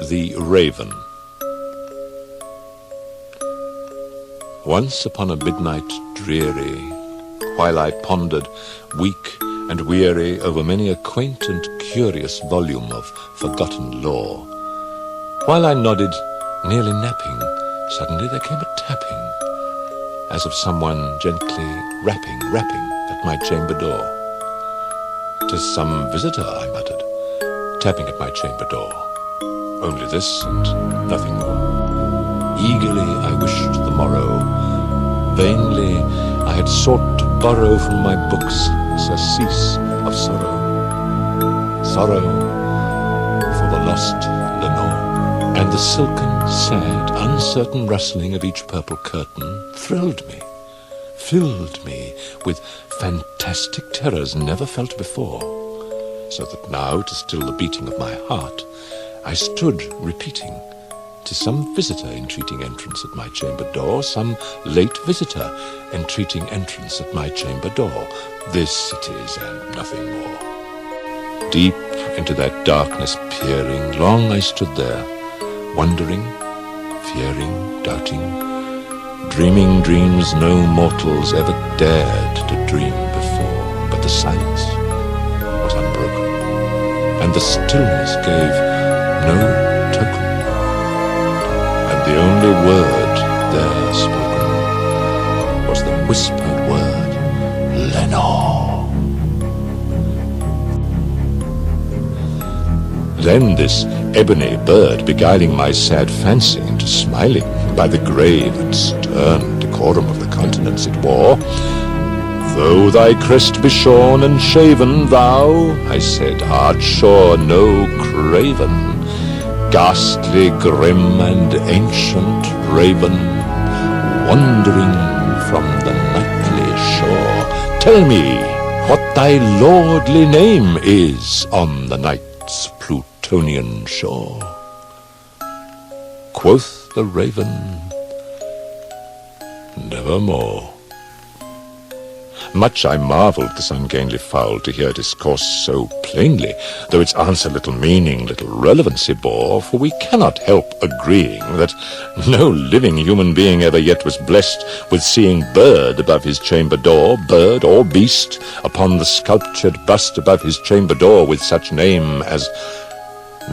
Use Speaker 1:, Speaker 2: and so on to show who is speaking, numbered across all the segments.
Speaker 1: The Raven. Once upon a midnight dreary, while I pondered, weak and weary, over many a quaint and curious volume of forgotten lore, while I nodded, nearly napping, suddenly there came a tapping, as of someone gently rapping at my chamber door. "'Tis some visitor," I muttered, tapping at my chamber door. Only this and nothing more. Eagerly I wished the morrow. Vainly I had sought to borrow from my books surcease of sorrow. Sorrow for the lost Lenore. And the silken, sad, uncertain rustling of each purple curtain thrilled me, filled me with fantastic terrors never felt before, so that now, to still the beating of my heart, I stood repeating, "'Tis some visitor entreating entrance at my chamber door, some late visitor entreating entrance at my chamber door. This it is, and nothing more." Deep into that darkness peering, long I stood there, wondering, fearing, doubting, dreaming dreams no mortals ever dared to dream before. But the silence was unbroken, and the stillness gave no token, and the only word there spoken was the whispered word, "Lenore." Then this ebony bird, beguiling my sad fancy into smiling, by the grave and stern decorum of the countenance it wore, "Though thy crest be shorn and shaven, thou," I said, "art sure no craven, ghastly, grim, and ancient raven, wandering from the nightly shore. Tell me what thy lordly name is on the night's Plutonian shore." Quoth the raven, "Nevermore." Much I marvelled this ungainly fowl to hear discourse so plainly, though its answer little meaning, little relevancy bore, for we cannot help agreeing that no living human being ever yet was blessed with seeing bird above his chamber door, bird or beast, upon the sculptured bust above his chamber door, with such name as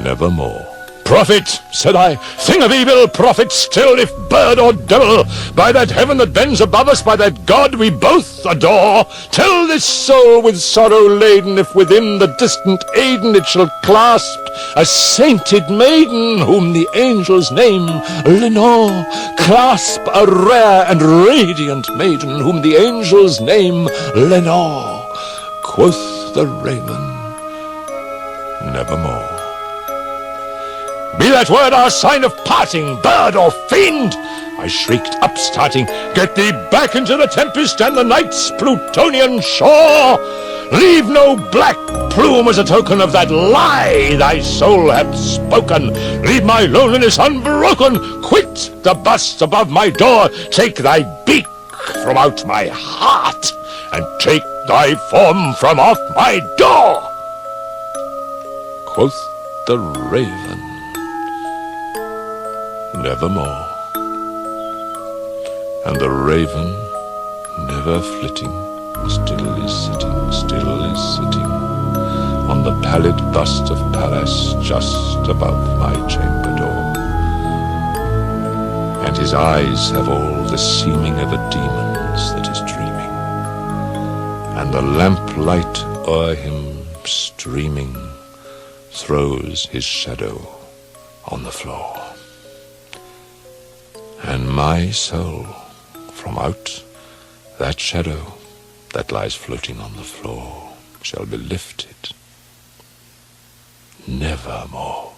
Speaker 1: Nevermore. "Prophet," said I, "thing of evil, prophet still, if bird or devil, by that heaven that bends above us, by that God we both adore, tell this soul with sorrow laden, if within the distant Aiden it shall clasp a sainted maiden, whom the angels name Lenore, clasp a rare and radiant maiden, whom the angels name Lenore." Quoth the raven, "Nevermore." "Be that word our sign of parting, bird or fiend!" I shrieked, upstarting, "Get thee back into the tempest and the night's Plutonian shore! Leave no black plume as a token of that lie thy soul hath spoken! Leave my loneliness unbroken! Quit the bust above my door! Take thy beak from out my heart, and take thy form from off my door!" Quoth the raven, "Nevermore." And the raven, never flitting, still is sitting on the pallid bust of Pallas just above my chamber door. And his eyes have all the seeming of a demon's that is dreaming, and the lamplight o'er him streaming throws his shadow on the floor. And my soul, from out that shadow that lies floating on the floor, shall be lifted nevermore.